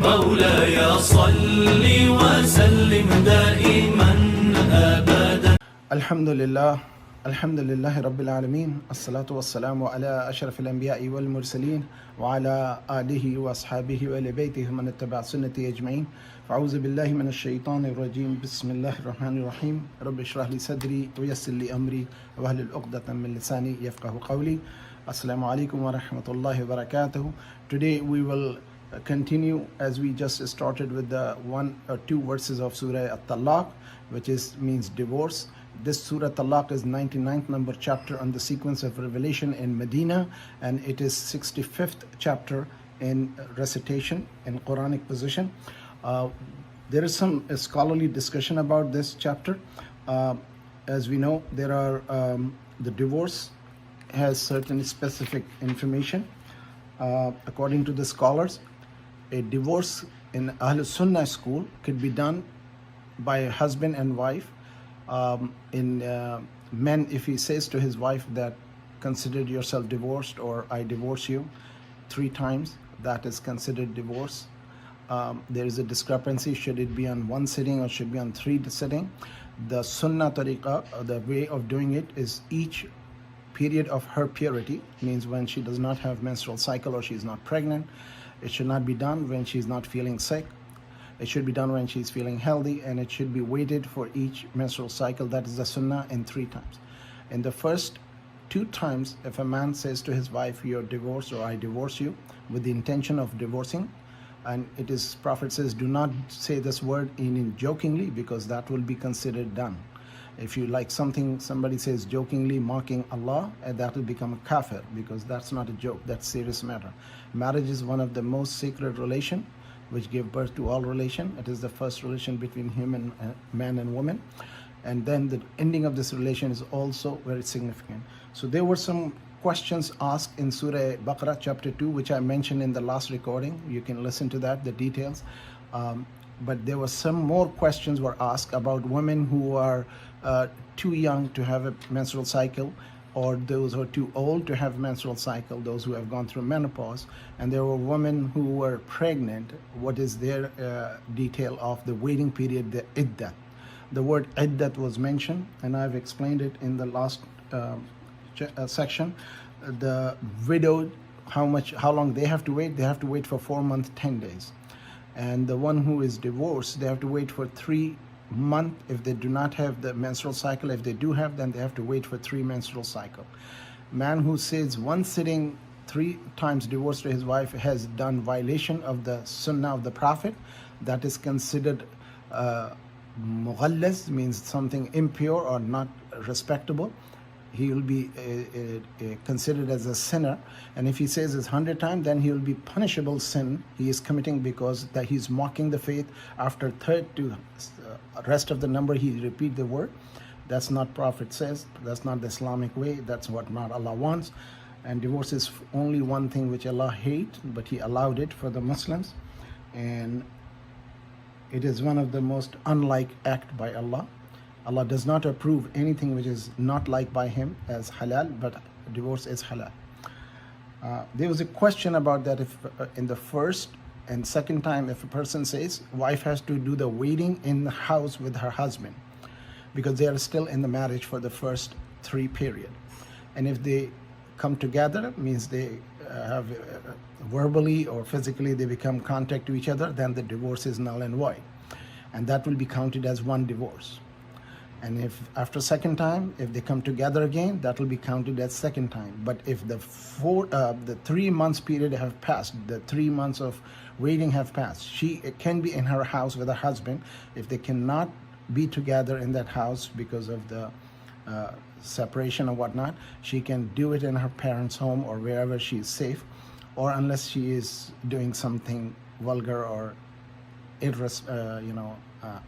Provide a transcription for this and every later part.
مولاي صل وسلم دائما أبدا. الحمد لله رب العالمين الصلاة والسلام على أشرف الأنبياء والمرسلين وعلى آله وأصحابه وآل بيته من اتبع سنته أجمعين. فأعوذ بالله من الشيطان الرجيم. بسم الله الرحمن الرحيم. رب اشرح لي صدري ويسر لي أمري واحلل عقدة من لساني يفقهوا قولي. Assalamu alaikum wa rahmatullahi wa barakatuh. Today we will continue, as we just started, with the 1 or 2 verses of Surah At Talaaaq, which means divorce. This Surah At Talaaaq is 99th number chapter on the sequence of revelation in Medina, and it is 65th chapter in recitation in Quranic position. There is some scholarly discussion about this chapter. As we know, there are the divorce has certain specific information. According to the scholars, a divorce in Ahl Sunnah school could be done by a husband and wife. In men, if he says to his wife that consider yourself divorced, or I divorce you 3 times, that is considered divorce. There is a discrepancy, should it be on 1 sitting or should be on 3 sitting. The Sunnah tariqa, the way of doing it, is each period of her purity, means when she does not have menstrual cycle or she is not pregnant. It should not be done when she is not feeling sick. It should be done when she is feeling healthy, and it should be waited for each menstrual cycle. That is the sunnah in 3 times. In the first 2 times, if a man says to his wife, you're divorced or I divorce you, with the intention of divorcing, and it is, Prophet says, do not say this word in jokingly, because that will be considered done. If you like something, somebody says jokingly, mocking Allah, that will become a kafir, because that's not a joke, that's serious matter. Marriage is one of the most sacred relation which give birth to all relation. It is the first relation between human man and woman, and then the ending of this relation is also very significant. So there were some questions asked in Surah Baqarah chapter 2, which I mentioned in the last recording. You can listen to that, the details. But there were some more questions were asked about women who are too young to have a menstrual cycle, or those who are too old to have menstrual cycle, those who have gone through menopause. And there were women who were pregnant. What is their detail of the waiting period, the iddat? The word iddat was mentioned, and I've explained it in the last section. The widowed, how long they have to wait? They have to wait for 4 months, 10 days. And the one who is divorced, they have to wait for 3 months if they do not have the menstrual cycle. If they do have, then they have to wait for 3 menstrual cycle. Man who says 1 sitting 3 times divorce to his wife has done violation of the sunnah of the Prophet. That is considered mughallaz, means something impure or not respectable. He will be considered as a sinner, and if he says it's 100 times, then he will be punishable sin he is committing, because that he's mocking the faith. After 3rd to rest of the number, he repeat the word. That's not Prophet says. That's not the Islamic way. That's what not Allah wants. And divorce is only one thing which Allah hates, but He allowed it for the Muslims, and it is one of the most unlike act by Allah. Allah does not approve anything which is not liked by Him as halal, but divorce is halal. There was a question about that, if in the first and second time, if a person says, wife has to do the waiting in the house with her husband, because they are still in the marriage for the first 3 period. And if they come together, means they have verbally or physically they become contact to each other, then the divorce is null and void, and that will be counted as 1 divorce. And if after 2nd time, if they come together again, that will be counted as 2nd time. But if the 3 months period have passed, the 3 months of waiting have passed, she can be in her house with her husband. If they cannot be together in that house because of the separation or whatnot, she can do it in her parents' home or wherever she is safe, or unless she is doing something vulgar or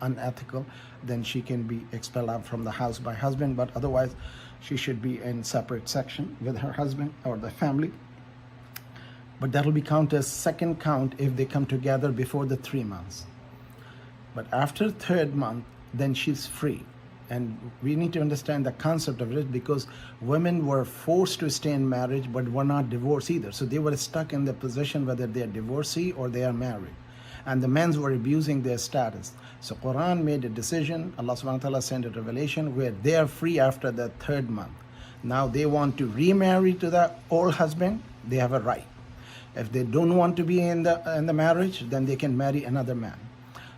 unethical, then she can be expelled out from the house by husband. But otherwise, she should be in separate section with her husband or the family. But that will be counted as 2nd count if they come together before the 3 months. But after 3rd month, then she's free. And we need to understand the concept of it, because women were forced to stay in marriage but were not divorced either. So they were stuck in the position whether they are divorcee or they are married. and the men were abusing their status. So Quran made a decision, Allah subhanahu wa ta'ala sent a revelation where they are free after the 3rd month. Now they want to remarry to the old husband, they have a right. If they don't want to be in the marriage, then they can marry another man.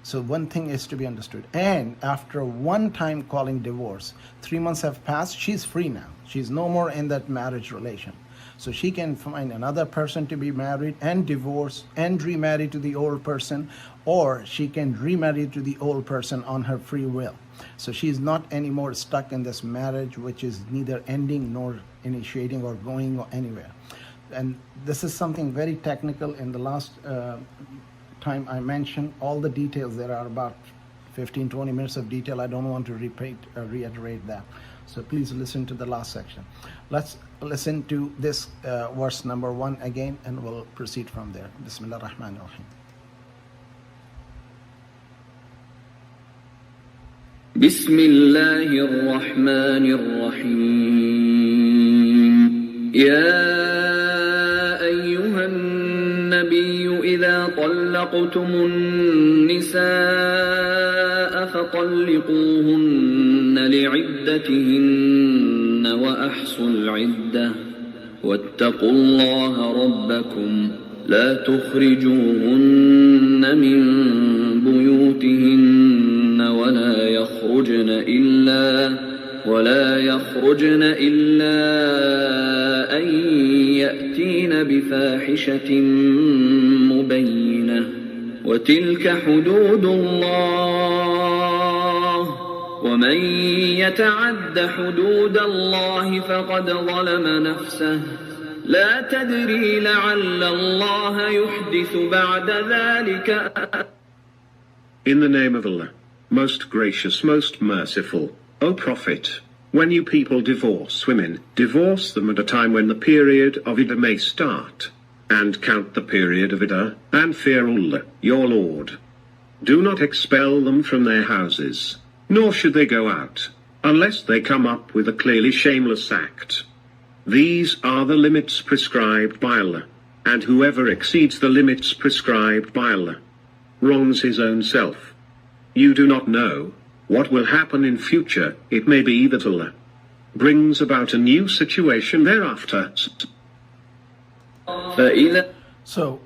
So one thing is to be understood. And after one time calling divorce, 3 months have passed, she's free now. She's no more in that marriage relation. So she can find another person to be married and divorce and remarry to the old person, or she can remarry to the old person on her free will. So she's not anymore stuck in this marriage which is neither ending nor initiating or going anywhere. And this is something very technical. In the last time I mentioned all the details. There are about 15-20 minutes of detail. I don't want to reiterate that. So please listen to the last section. Let's listen to this verse number 1 again, and we'll proceed from there. Bismillah ar-Rahman ar-Rahim. بسم الله الرحمن الرحيم يا أيها النبي إذا طلقتم النساء فطلقوهن لعدتهن وأحصوا العدة واتقوا الله ربكم لا تخرجوهن من بيوتهن ولا يخرجن إلا أن يأتين بفاحشة مبينة وتلك حدود الله ومن يتعد حدود الله فقد ظلم نفسه لا تدري لعل الله يحدث بعد ذلك. In the name of Allah, most gracious, most merciful, O Prophet, when you people divorce women, divorce them at a time when the period of Iddah may start, and count the period of Iddah, and fear Allah, your Lord. Do not expel them from their houses, nor should they go out, unless they come up with a clearly shameless act. These are the limits prescribed by Allah, and whoever exceeds the limits prescribed by Allah wrongs his own self. You do not know what will happen in future. It may be that Allah brings about a new situation thereafter. So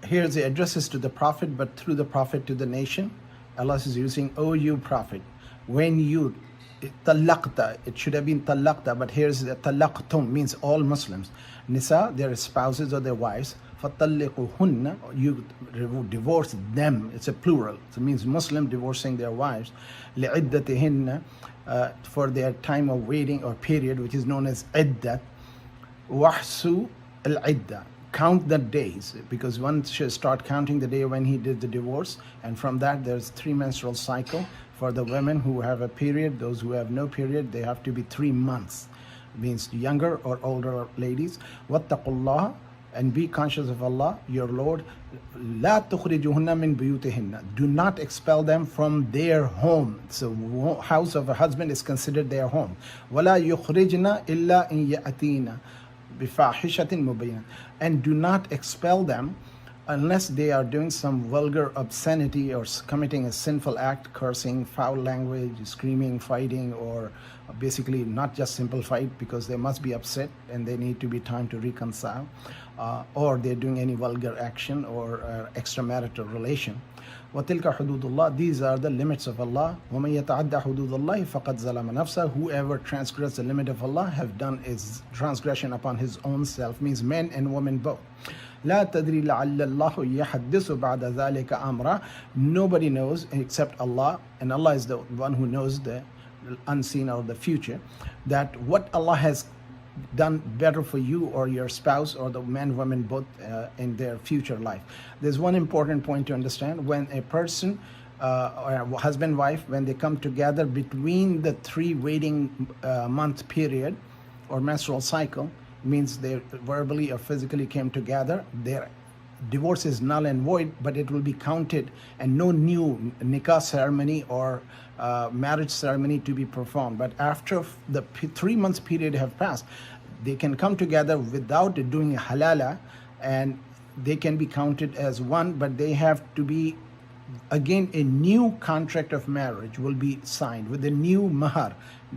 here's the addresses to the Prophet, but through the Prophet to the nation. Allah is using, O you Prophet, when you talaqta, it should have been talaqta, but here's the talaqtum, means all Muslims. Nisa, their spouses or their wives. فَطَلِّقُهُنَّ, you divorce them. It's a plural. So it means Muslim divorcing their wives. لِعِدَّتِهِنَّ, for their time of waiting or period, which is known as iddat. وَحْسُوا الْعِدَّةِ, count the days, because one should start counting the day when he did the divorce, and from that there's 3 menstrual cycle. For the women who have a period, those who have no period, they have to be 3 months. It means younger or older ladies. وَاتَّقُوا اللَّهَ, and be conscious of Allah, your Lord. لَا تُخْرِجُهُنَّ مِنْ بُيُوتِهِنَّ, do not expel them from their home. So house of a husband is considered their home. وَلَا يُخْرِجْنَ إِلَّا إِنْ يَأْتِينَ بِفَاحِشَةٍ مُبَيِّنَةٍ, and do not expel them unless they are doing some vulgar obscenity or committing a sinful act, cursing, foul language, screaming, fighting, or basically not just simple fight, because they must be upset and they need to be time to reconcile, or they're doing any vulgar action or extramarital relation. وَتِلْكَ حُدُودُ اللَّهِ, these are the limits of Allah. وَمَنْ يَتَعَدَّ حُدُودَ اللَّهِ فَقَدْ ظَلَمَ نَفْسَهُ, whoever transgressed the limit of Allah have done is transgression upon his own self, means men and women both. لا تدري لعل الله يحدث بعد ذلك أمرا, nobody knows except Allah, and Allah is the one who knows the unseen or the future, that what Allah has done better for you or your spouse or the men, women both in their future life. There's one important point to understand. When a person or husband, wife, when they come together between the 3 waiting month period or menstrual cycle, means they verbally or physically came together, their divorce is null and void, but it will be counted, and no new nikah ceremony or marriage ceremony to be performed. But after the 3 months period have passed, they can come together without doing halala, and they can be counted as one, but they have to be, again, a new contract of marriage will be signed with a new mahar.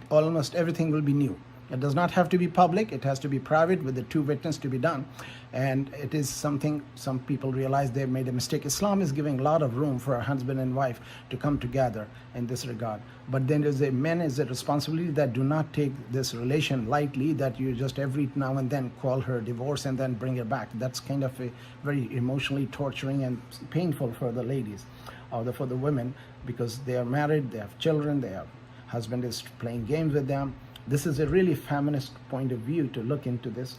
Almost everything will be new. It does not have to be public, it has to be private with the two witnesses to be done. And it is something some people realize they've made a mistake. Islam is giving a lot of room for a husband and wife to come together in this regard. But then there's a man is a responsibility that do not take this relation lightly, that you just every now and then call her divorce and then bring her back. That's kind of a very emotionally torturing and painful for the ladies or for the women, because they are married, they have children, their husband is playing games with them. This is a really feminist point of view to look into this.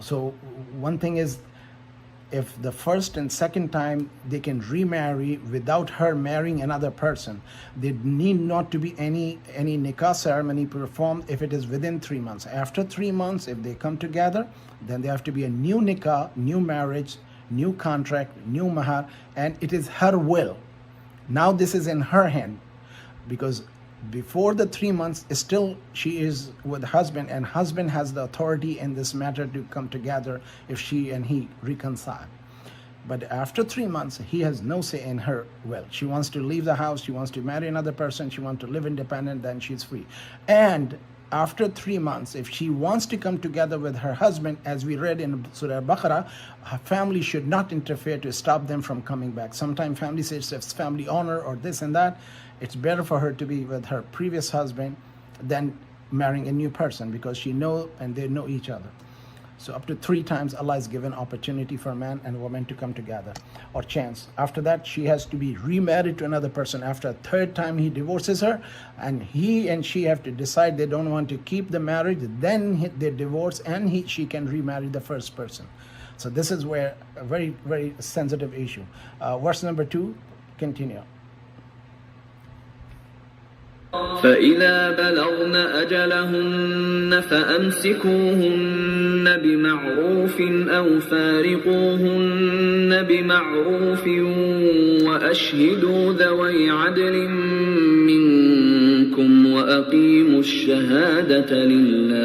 So one thing is, if the first and second time they can remarry without her marrying another person, there need not to be any nikah ceremony performed if it is within 3 months. After 3 months, if they come together, then there have to be a new nikah, new marriage, new contract, new mahar, and it is her will. Now this is in her hand, because before the 3 months, still she is with husband, and husband has the authority in this matter to come together if she and he reconcile. But after 3 months, he has no say in her will. She wants to leave the house, she wants to marry another person, she wants to live independent, then she's free. And after 3 months, if she wants to come together with her husband, as we read in Surah Baqarah, her family should not interfere to stop them from coming back. Sometimes family says it's family honor or this and that. It's better for her to be with her previous husband than marrying a new person, because she know and they know each other. So up to 3 times Allah has given opportunity for a man and a woman to come together, or chance. After that, she has to be remarried to another person. After a 3rd time he divorces her, and he and she have to decide they don't want to keep the marriage, then they divorce, and she can remarry the first person. So this is where a very, very sensitive issue. Verse number 2, continue. فإذا بلغن أجلهن فأمسكوهن بمعروف أو فارقوهن بمعروف وأشهدوا ذوي عدل منكم وأقيموا الشهادة لله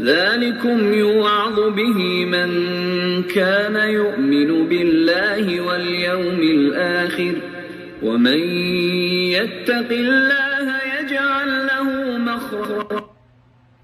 ذلكم يوعظ به من كان يؤمن بالله واليوم الآخر ومن يتق الله يجعل له مخرجا.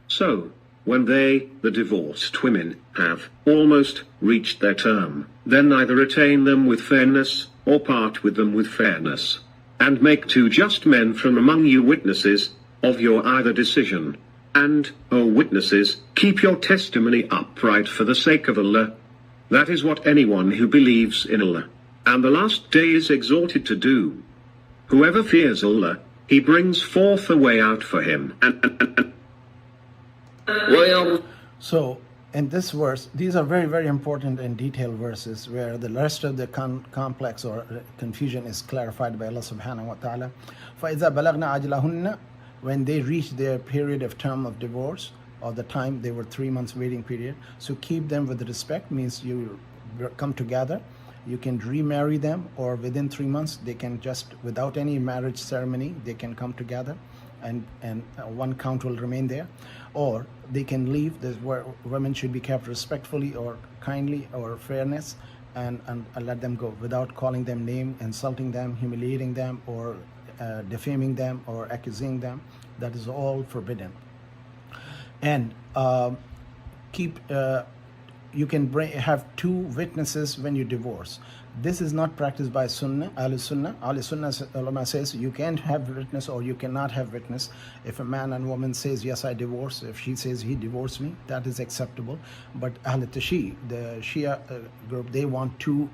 So, when they, the divorced women, have almost reached their term, then neither retain them with fairness, or part with them with fairness. And make 2 just men from among you witnesses of your either decision. And, O witnesses, keep your testimony upright for the sake of Allah. That is what anyone who believes in Allah and the last day is exhorted to do. Whoever fears Allah, He brings forth a way out for him. So, in this verse, these are very, very important and detailed verses where the rest of the complex or confusion is clarified by Allah subhanahu wa ta'ala. فَإِذَا بَلَغْنَا أَجْلَهُنَّ, when they reach their period of term of divorce, or the time they were 3 months waiting period, so keep them with respect, means you come together. You can remarry them, or within 3 months they can just, without any marriage ceremony, they can come together, and one count will remain there, or they can leave. This where women should be kept respectfully or kindly or fairness, and let them go without calling them name, insulting them, humiliating them, or defaming them or accusing them. That is all forbidden. And you can have 2 witnesses when you divorce. This is not practiced by Sunnah, Ahl Sunnah. Ahl Sunnah ulama says you can't have witness, or you cannot have witness. If a man and woman says, yes, I divorce, if she says he divorced me, that is acceptable. But Ahl Tashi, the Shia group, they want 2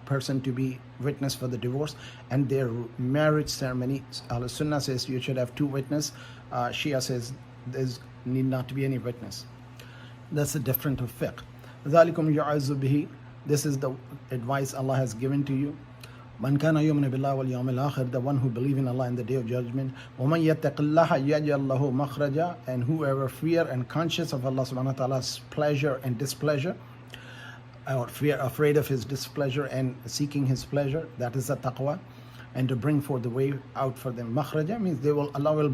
person to be witness for the divorce and their marriage ceremony. Ahl Sunnah says you should have 2 witness. Shia says there need not to be any witness. That's a different of fiqh. ذَلِكُمْ يُعَزُّ بِهِ, this is the advice Allah has given to you. مَنْ كَانَ يُؤْمِنُ بِاللَّهِ وَالْيَوْمِ الْآخِرِ, the one who believes in Allah and the Day of Judgment. وَمَنْ يَتَّقِ اللَّهَ يَجْعَلْ لَهُ مَخْرَجًا, and whoever fear and conscious of Allah subhanahu wa ta'ala's pleasure and displeasure, or afraid of His displeasure and seeking His pleasure, that is the taqwa, and to bring forth the way out for them. Makhraja means Allah will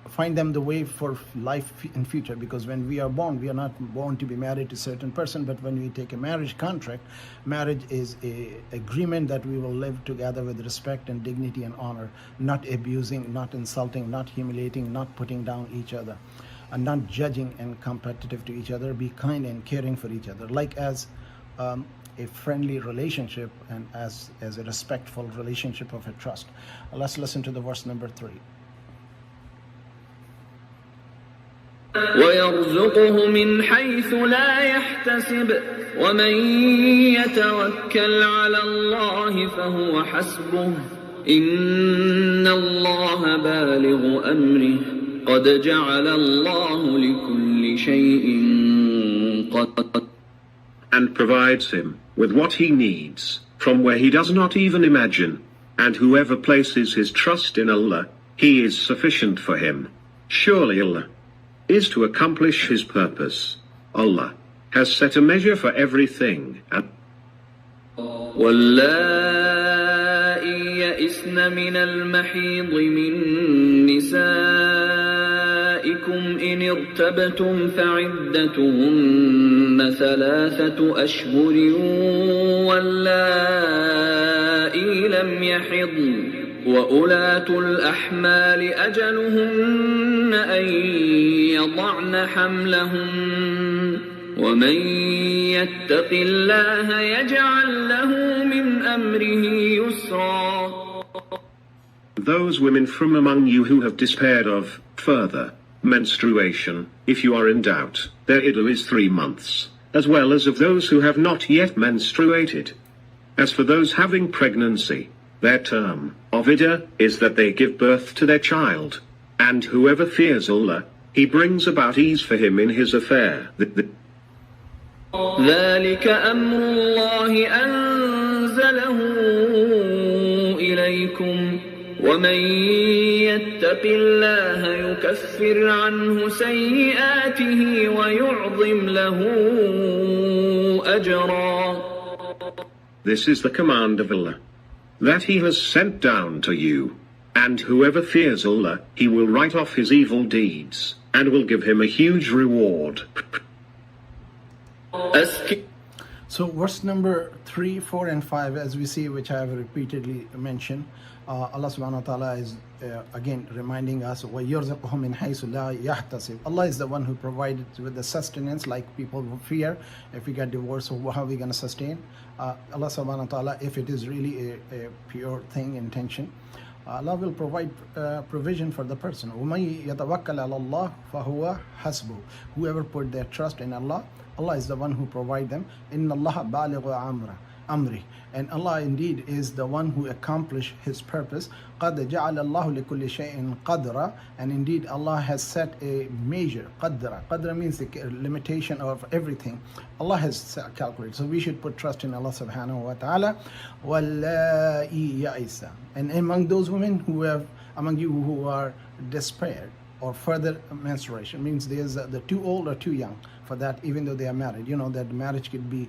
find them the way for life in future, because when we are born, we are not born to be married to a certain person, but when we take a marriage contract, marriage is a agreement that we will live together with respect and dignity and honor, not abusing, not insulting, not humiliating, not putting down each other, and not judging and competitive to each other. Be kind and caring for each other, like as a friendly relationship and as a respectful relationship of a trust. Let's listen to the verse number 3. ويرزقه من حيث لا يحتسب ومن يتوكل على الله فهو حسبه إن الله بالغ أمره قد جعل الله لكل شيء قدرا. And provides him with what he needs from where he does not even imagine, and whoever places his trust in Allah, he is sufficient for him. Surely Allah is to accomplish his purpose. Allah has set a measure for everything. واللائي يئسن من المحيض من نسائكم إن ارتبتم فعدتهن 3 أشهر واللائي لم يحضن وأولاة الأحمال أجلهن أن يضعن حملهن ومن يتق الله يجعل له من أمره يسرا. Those women from among you who have despaired of further menstruation, if you are in doubt, their iddah is 3 months, as well as of those who have not yet menstruated. As for those having pregnancy, their term of iddah is that they give birth to their child, and whoever fears Allah, he brings about ease for him in his affair. ذلك أمر الله أنزله إليكم ومن يتق الله يكفر عنه سيئاته ويعظم له أجرا. This is the command of Allah that he has sent down to you, and whoever fears Allah, he will write off his evil deeds, and will give him a huge reward. So verse number 3, 4 and 5, as we see, which I have repeatedly mentioned, Allah subhanahu wa ta'ala is again reminding us, وَيَرْزَقُهُ مِنْ حَيْثُ لَا يَحْتَسِبُ. Allah is the one who provided with the sustenance, like people who fear, if we get divorced, how are we going to sustain? Allah subhanahu wa ta'ala, if it is really a pure thing, intention, Allah will provide provision for the person. وَمَن يَتَوَكَّلْ عَلَى اللَّهِ فَهُوَ حَسْبُهُ. Whoever put their trust in Allah, Allah is the one who provide them. إِنَّ اللَّهَ بَالِغُ أَمْرِهِ. And Allah indeed is the one who accomplished his purpose. قَدْ جَعَلَ اللَّهُ لِكُلِّ شَيْءٍ قَدْرًا. And indeed Allah has set a measure. Qadra means the limitation of everything. Allah has calculated. So we should put trust in Allah subhanahu wa ta'ala. وَاللَّائِي يَئِسَ. And among those women who have, among you who are despaired or further menstruation, means there's the too old or too young for that, even though they are married. You know that marriage could be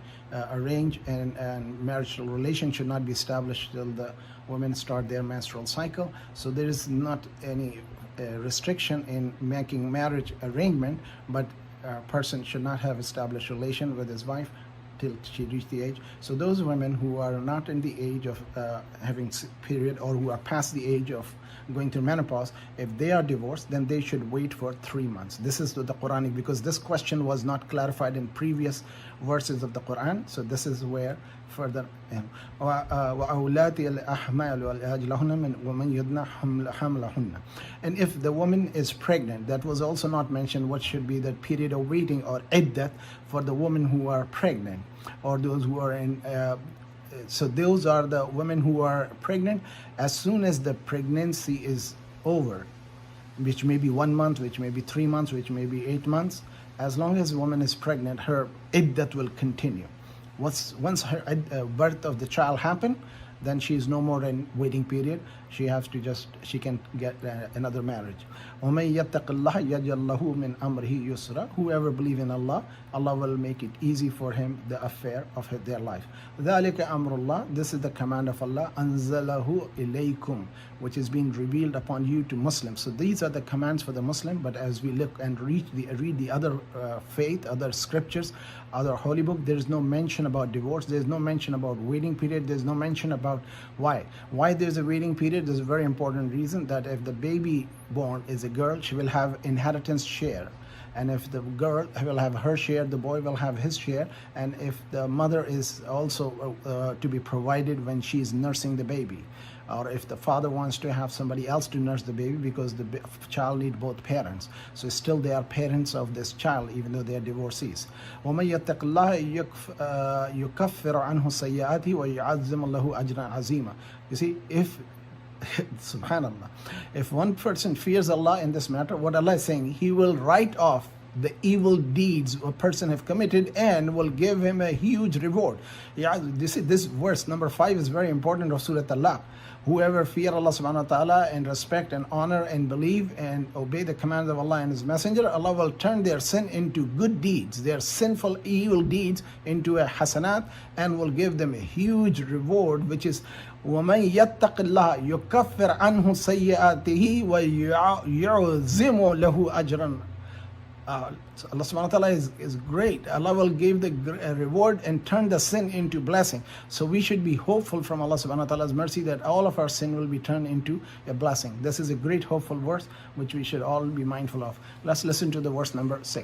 arranged, and marital relation should not be established till the women start their menstrual cycle. So there is not any restriction in making marriage arrangement, but a person should not have established relation with his wife till she reached the age. So those women who are not in the age of having period, or who are past the age of going through menopause, if they are divorced, then they should wait for 3 months. This is the Quranic, because this question was not clarified in previous verses of the Quran. So this is where further and if the woman is pregnant, that was also not mentioned what should be the period of waiting or iddat for the women who are pregnant, or those who are in so those are the women who are pregnant. As soon as the pregnancy is over, which may be 1 month, which may be 3 months, which may be 8 months, as long as a woman is pregnant, her iddat will continue. Once her birth of the child happen, then she is no more in waiting period. She can get another marriage. وَمَن يَتَّقِ اللَّهَ يَجْعَل لَهُ مِنْ أَمْرِهِ يُسْرًا. Whoever believes in Allah, Allah will make it easy for him the affair of their life. ذَلِكَ أَمْرُ اللَّهِ. This is the command of Allah. أَنزَلَهُ إِلَيْكُمْ, which is being revealed upon you to Muslims. So these are the commands for the Muslim. But as we look and read the other faith, other scriptures, other holy book, there is no mention about divorce. There is no mention about waiting period. There is no mention about why there is a waiting period. There's a very important reason, that if the baby born is a girl, she will have inheritance share. And if the girl will have her share, the boy will have his share. And if the mother is also to be provided when she is nursing the baby, or if the father wants to have somebody else to nurse the baby, because the child needs both parents, so still they are parents of this child even though they are divorcees. وَمَن يَتَّقِ اللَّهَ يُكَفِّرْ عَنْهُ سَيِّئَاتِهِ وَيُعَظِّمْ لَهُ أَجْرًا عَظِيمًا. You see, if subhanallah, if one person fears Allah in this matter, what Allah is saying, He will write off the evil deeds a person have committed and will give him a huge reward. Yeah, this verse number 5 is very important of Surah At Talaaaq. Whoever fear Allah subhanahu wa ta'ala and respect and honor and believe and obey the commands of Allah and His Messenger, Allah will turn their sin into good deeds, their sinful evil deeds into a hasanat, and will give them a huge reward, which is وَمَن يَتَّقِ اللَّهَ يُكَفِّرْ عَنْهُ سَيِّئَاتِهِ وَيُعْظِمُ لَهُ أَجْرًا. So Allah subhanahu wa ta'ala is great. Allah will give the reward and turn the sin into blessing. So we should be hopeful from Allah subhanahu wa ta'ala's mercy that all of our sin will be turned into a blessing. This is a great hopeful verse which we should all be mindful of. Let's listen to the verse number 6.